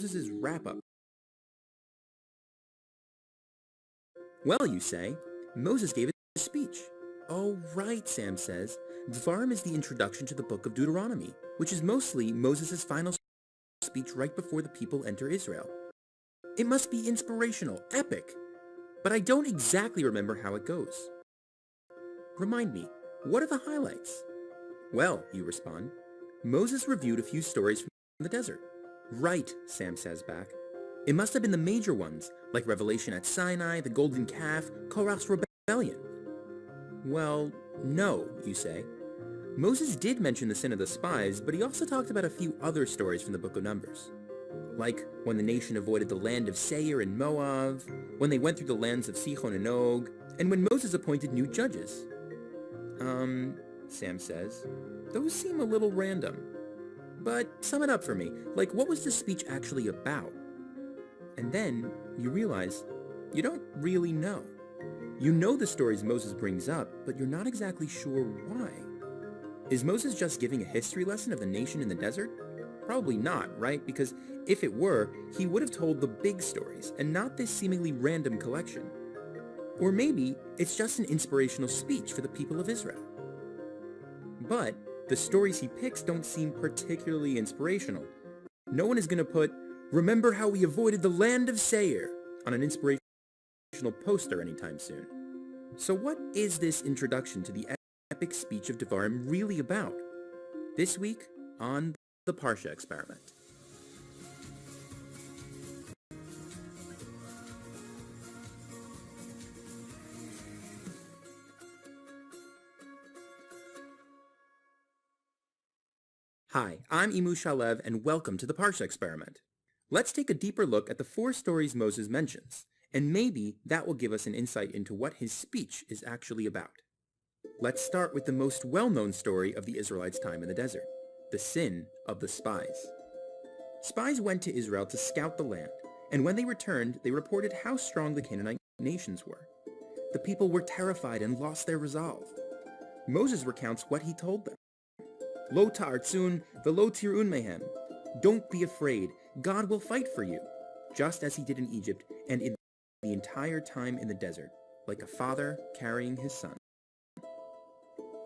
Moses' wrap-up. Well, you say, Moses gave a speech. Oh, right, Sam says. Devarim is the introduction to the book of Deuteronomy, which is mostly Moses' final speech right before the people enter Israel. It must be inspirational, epic. But I don't exactly remember how it goes. Remind me, what are the highlights? Well, you respond, Moses reviewed a few stories from the desert. Right, Sam says back. It must have been the major ones, like Revelation at Sinai, the Golden Calf, Korach's rebellion. Well, no, you say. Moses did mention the sin of the spies, but he also talked about a few other stories from the book of Numbers. Like when the nation avoided the land of Seir and Moab, when they went through the lands of Sichon and Og, and when Moses appointed new judges. Sam says, those seem a little random. But sum it up for me, like what was the speech actually about? And then you realize you don't really know. You know the stories Moses brings up, but you're not exactly sure why. Is Moses just giving a history lesson of the nation in the desert? Probably not, right? Because if it were, he would have told the big stories and not this seemingly random collection. Or maybe it's just an inspirational speech for the people of Israel. But the stories he picks don't seem particularly inspirational. No one is going to put, "Remember how we avoided the land of Seir," on an inspirational poster anytime soon. So what is this introduction to the epic speech of Devarim really about? This week on the Parsha Experiment. Hi, I'm Imu Shalev, and welcome to the Parsha Experiment. Let's take a deeper look at the 4 stories Moses mentions, and maybe that will give us an insight into what his speech is actually about. Let's start with the most well-known story of the Israelites' time in the desert, the sin of the spies. Spies went to Israel to scout the land, and when they returned, they reported how strong the Canaanite nations were. The people were terrified and lost their resolve. Moses recounts what he told them. Lo ta'artzun velo tir'un mehem. Don't be afraid. God will fight for you, just as he did in Egypt and in the entire time in the desert, like a father carrying his son.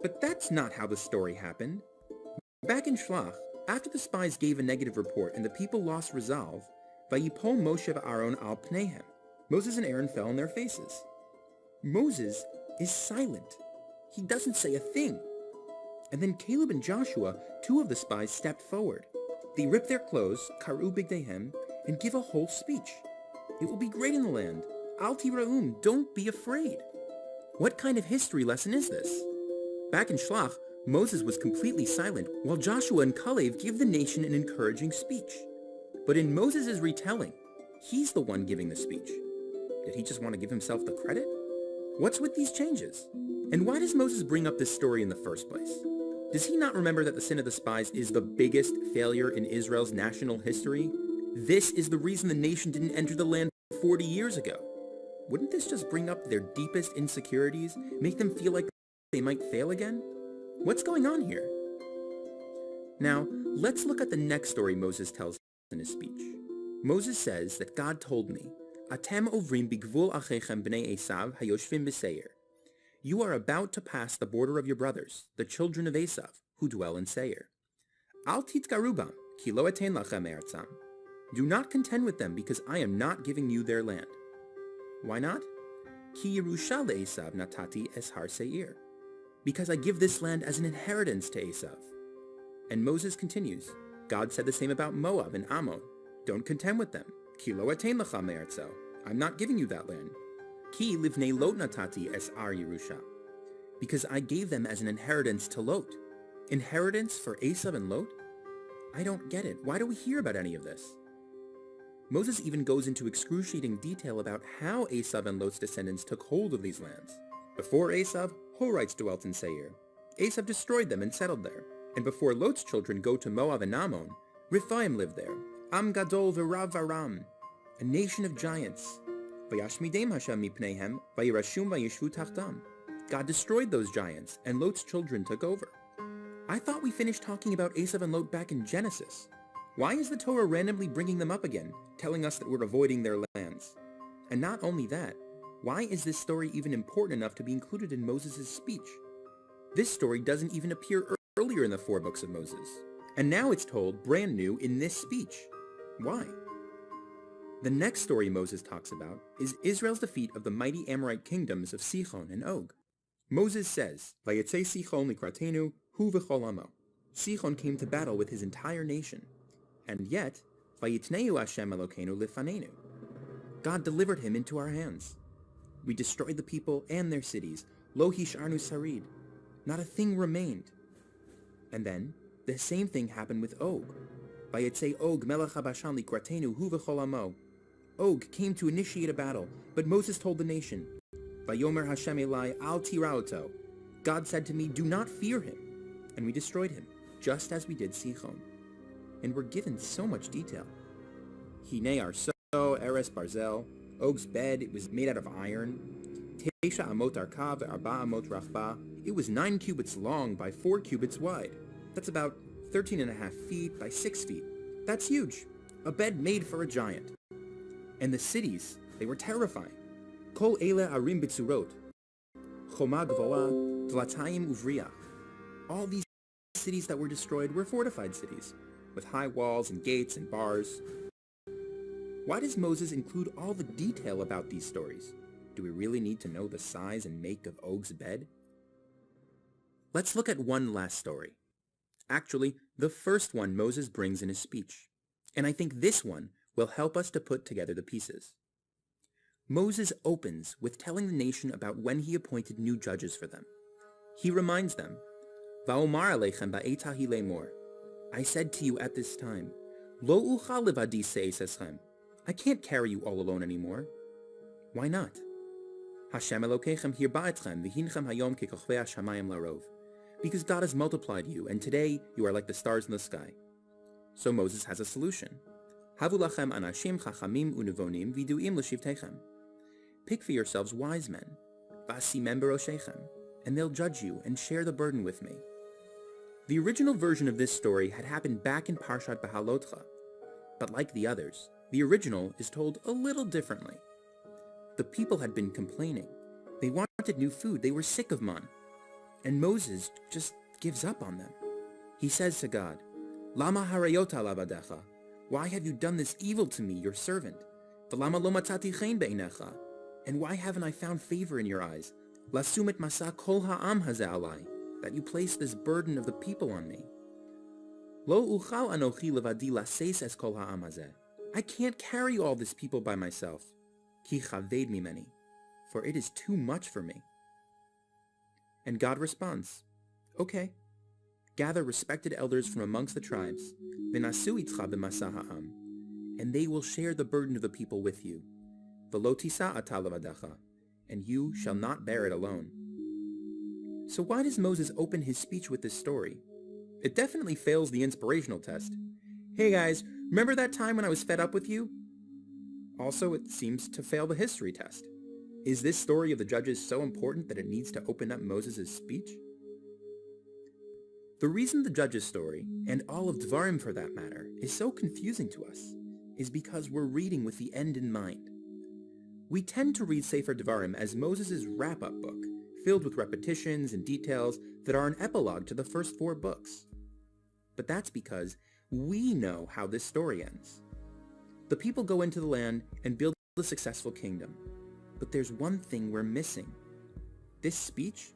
But that's not how the story happened. Back in Shlach, after the spies gave a negative report and the people lost resolve, Vayipol Moshe v'Aaron al pneihem. Moses and Aaron fell on their faces. Moses is silent. He doesn't say a thing. And then Caleb and Joshua, 2 of the spies, stepped forward. They rip their clothes, karu bigdehem, and give a whole speech. It will be great in the land. Al tira'um, don't be afraid. What kind of history lesson is this? Back in Shlach, Moses was completely silent, while Joshua and Caleb give the nation an encouraging speech. But in Moses' retelling, he's the one giving the speech. Did he just want to give himself the credit? What's with these changes? And why does Moses bring up this story in the first place? Does he not remember that the sin of the spies is the biggest failure in Israel's national history? This is the reason the nation didn't enter the land 40 years ago. Wouldn't this just bring up their deepest insecurities, make them feel like they might fail again? What's going on here? Now, let's look at the next story Moses tells in his speech. Moses says that God told me, Atem ovrim bigvul achechem b'nei Esav hayoshvim b'seir. You are about to pass the border of your brothers, the children of Esav, who dwell in Seir. Al titgarubam, ki lo etein lachem eretzam. Do not contend with them, because I am not giving you their land. Why not? Ki Yerusha le'Esav natati es har Seir. Because I give this land as an inheritance to Esav. And Moses continues, God said the same about Moab and Ammon. Don't contend with them. Ki lo etein lachem eretzo. I'm not giving you that land. Ki livnei Lot natati es ar Yerusha. Because I gave them as an inheritance to Lot. Inheritance for Esav and Lot? I don't get it. Why do we hear about any of this? Moses even goes into excruciating detail about how Esav and Lot's descendants took hold of these lands. Before Esav, Horites dwelt in Seir. Esav destroyed them and settled there. And before Lot's children go to Moab and Ammon, Rephaim lived there. Am gadol v'rav varam, a nation of giants. Vayashmidem Hashem mipneihem, vayirashum vayishvu tachtam. God destroyed those giants, and Lot's children took over. I thought we finished talking about Esav and Lot back in Genesis. Why is the Torah randomly bringing them up again, telling us that we're avoiding their lands? And not only that, why is this story even important enough to be included in Moses' speech? This story doesn't even appear earlier in the 4 books of Moses. And now it's told brand new in this speech. Why? The next story Moses talks about is Israel's defeat of the mighty Amorite kingdoms of Sichon and Og. Moses says, "Vayetzei Sichon likratenu hu v'chol amo." Sichon came to battle with his entire nation. And yet, Vayitneu Hashem Elokeinu lifanenu. God delivered him into our hands. We destroyed the people and their cities. Lo hisharnu sarid. Not a thing remained. And then, the same thing happened with Og. Vayetzei Og melech habashan likratenu hu v'chol amo. Og came to initiate a battle, but Moses told the nation, Vayomer Hashem Elai al tiraoto. God said to me, do not fear him. And we destroyed him, just as we did Sichon. And we're given so much detail. Hinei arso eres barzel. Og's bed, it was made out of iron. Teisha amot arka ve'arba amot rachba. It was 9 cubits long by 4 cubits wide. That's about 13.5 feet by 6 feet. That's huge. A bed made for a giant. And the cities, they were terrifying. Kol ele arim bitzurot. Choma gvoa, dlatayim uvriach. All these cities that were destroyed were fortified cities, with high walls and gates and bars. Why does Moses include all the detail about these stories? Do we really need to know the size and make of Og's bed? Let's look at one last story. Actually, the first one Moses brings in his speech. And I think this one will help us to put together the pieces. Moses opens with telling the nation about when he appointed new judges for them. He reminds them, Va'omar aleichem ba'et hahi lemor. I said to you at this time, Lo uchal levadi se'es eschem. I can't carry you all alone anymore. Why not? Hashem Elokeichem hirba etchem v'hinchem hayom kekochvei hashamayim larov. Because God has multiplied you, and today you are like the stars in the sky. So Moses has a solution. Havu lachem anashim chachamim unevonim viduim l'shivteichem. Pick for yourselves wise men, vasimem beroshechem, and they'll judge you and share the burden with me. The original version of this story had happened back in Parshat Behalotcha, but like the others, the original is told a little differently. The people had been complaining. They wanted new food. They were sick of man. And Moses just gives up on them. He says to God, Lama harayota lavadecha? Why have you done this evil to me, your servant? V'lama lo matzati chen be'inecha? And why haven't I found favor in your eyes? Lasumit masa kol ha'am hazeh alai, that you place this burden of the people on me. Lo uchal anochi levadi laseis es kol ha'am hazeh. I can't carry all this people by myself. Ki chaved mimeni, for it is too much for me. And God responds, okay, gather respected elders from amongst the tribes, v'nasu itcha b'masa ha'am, and they will share the burden of the people with you. V'lo tisa ata levadacha, and you shall not bear it alone. So why does Moses open his speech with this story? It definitely fails the inspirational test. Hey guys, remember that time when I was fed up with you? Also, it seems to fail the history test. Is this story of the judges so important that it needs to open up Moses' speech? The reason the judges story, and all of Devarim for that matter, is so confusing to us is because we're reading with the end in mind. We tend to read Sefer Devarim as Moses' wrap-up book, filled with repetitions and details that are an epilogue to the first 4 books. But that's because we know how this story ends. The people go into the land and build a successful kingdom. But there's one thing we're missing. This speech,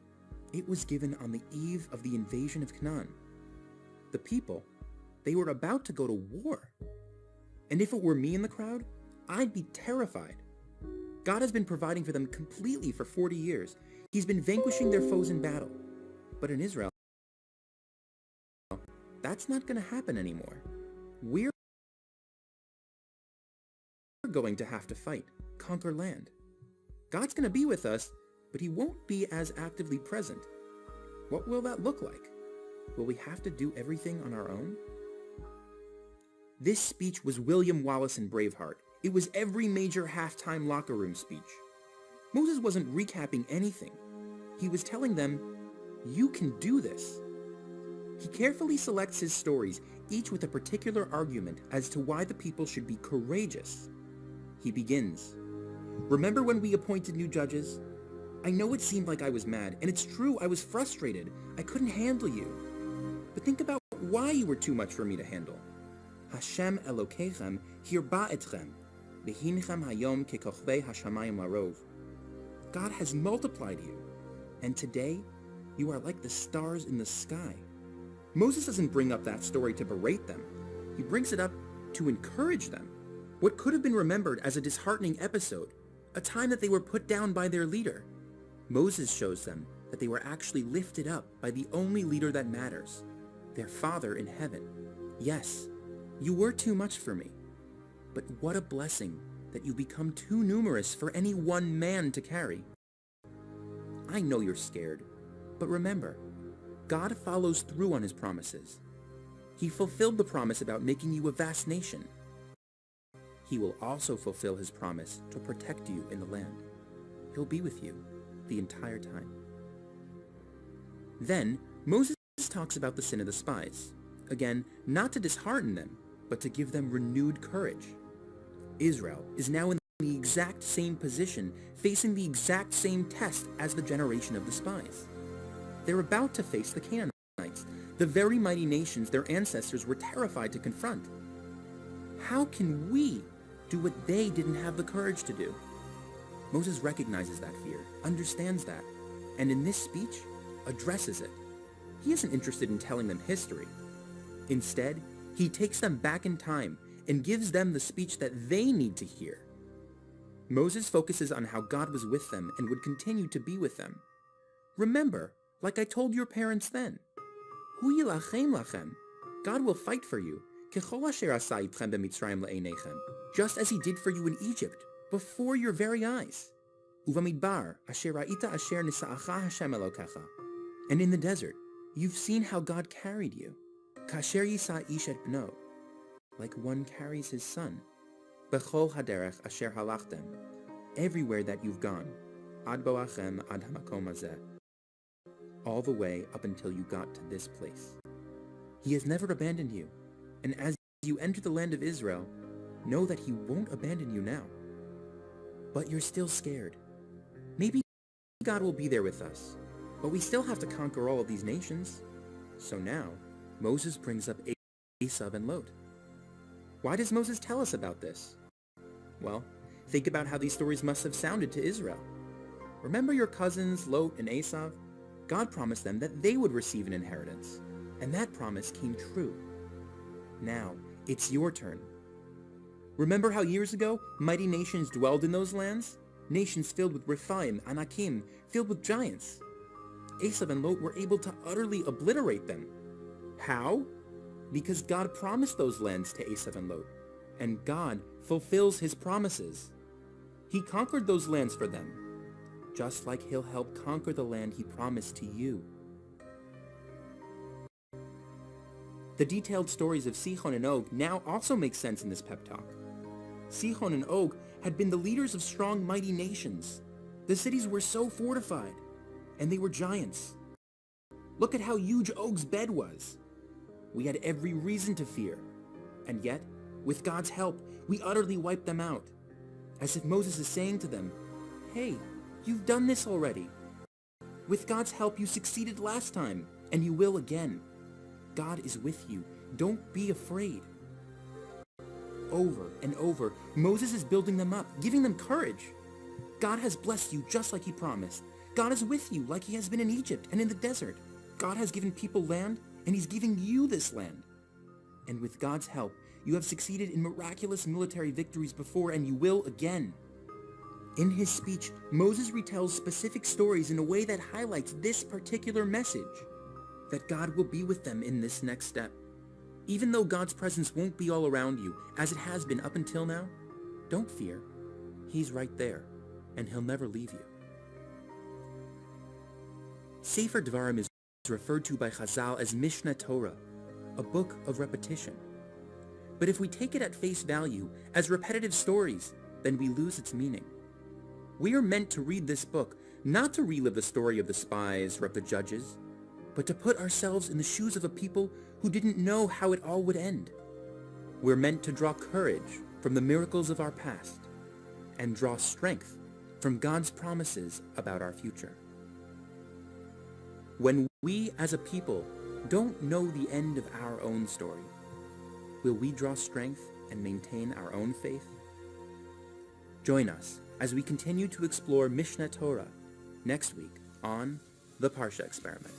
it was given on the eve of the invasion of Canaan. The people, they were about to go to war. And if it were me in the crowd, I'd be terrified. God has been providing for them completely for 40 years. He's been vanquishing their foes in battle. But in Israel, that's not going to happen anymore. We're going to have to fight, conquer land. God's going to be with us, but he won't be as actively present. What will that look like? Will we have to do everything on our own? This speech was William Wallace in Braveheart. It was every major halftime locker room speech. Moses wasn't recapping anything. He was telling them, you can do this. He carefully selects his stories, each with a particular argument as to why the people should be courageous. He begins, "Remember when we appointed new judges? I know it seemed like I was mad, and it's true I was frustrated. I couldn't handle you. But think about why you were too much for me to handle. Hashem Elokeichem hirba etchem, v'hinchem hayom kekochvei hashamayim larov. God has multiplied you, and today you are like the stars in the sky." Moses doesn't bring up that story to berate them. He brings it up to encourage them. What could have been remembered as a disheartening episode, a time that they were put down by their leader, Moses shows them that they were actually lifted up by the only leader that matters, their Father in heaven. Yes, you were too much for me, but what a blessing that you become too numerous for any one man to carry. I know you're scared, but remember, God follows through on his promises. He fulfilled the promise about making you a vast nation. He will also fulfill his promise to protect you in the land. He'll be with you the entire time. Then, Moses talks about the sin of the spies. Again, not to dishearten them, but to give them renewed courage. Israel is now in the exact same position, facing the exact same test as the generation of the spies. They're about to face the Canaanites, the very mighty nations their ancestors were terrified to confront. How can we do what they didn't have the courage to do? Moses recognizes that fear, understands that, and in this speech, addresses it. He isn't interested in telling them history. Instead, he takes them back in time and gives them the speech that they need to hear. Moses focuses on how God was with them and would continue to be with them. Remember, like I told your parents then, Hu yilachem lachem, God will fight for you, kechol asher asa itchem b'mitzrayim le'einechem, just as he did for you in Egypt, before your very eyes. Uvamidbar asher ra'ita asher nisa'acha Hashem Elokecha, and in the desert, you've seen how God carried you. Kasher yisa ish et bno, like one carries his son. Bechol haderech asher halachtem, everywhere that you've gone. Ad boachem ad hamakom hazeh, all the way up until you got to this place. He has never abandoned you, and as you enter the land of Israel, know that he won't abandon you now. But you're still scared. Maybe God will be there with us, but we still have to conquer all of these nations. So now, Moses brings up Esav and Lot. Why does Moses tell us about this? Well, think about how these stories must have sounded to Israel. Remember your cousins, Lot and Esav? God promised them that they would receive an inheritance, and that promise came true. Now, it's your turn. Remember how years ago, mighty nations dwelled in those lands? Nations filled with Rephaim, Anakim, filled with giants. Esav and Lot were able to utterly obliterate them. How? Because God promised those lands to Esav and Lot, and God fulfills his promises. He conquered those lands for them, just like he'll help conquer the land he promised to you. The detailed stories of Sihon and Og now also make sense in this pep talk. Sihon and Og had been the leaders of strong, mighty nations. The cities were so fortified, and they were giants. Look at how huge Og's bed was. We had every reason to fear, and yet, with God's help, we utterly wiped them out. As if Moses is saying to them, hey, you've done this already. With God's help, you succeeded last time, and you will again. God is with you. Don't be afraid. Over and over, Moses is building them up, giving them courage. God has blessed you just like he promised. God is with you like he has been in Egypt and in the desert. God has given people land, and he's giving you this land. And with God's help, you have succeeded in miraculous military victories before, and you will again. In his speech, Moses retells specific stories in a way that highlights this particular message, that God will be with them in this next step. Even though God's presence won't be all around you, as it has been up until now, don't fear. He's right there, and he'll never leave you. Sefer Devarim is referred to by Chazal as Mishnah Torah, a book of repetition. But if we take it at face value as repetitive stories, then we lose its meaning. We are meant to read this book not to relive the story of the spies or of the judges, but to put ourselves in the shoes of a people who didn't know how it all would end. We're meant to draw courage from the miracles of our past and draw strength from God's promises about our future. When we as a people don't know the end of our own story, will we draw strength and maintain our own faith? Join us as we continue to explore Mishneh Torah next week on The Parsha Experiment.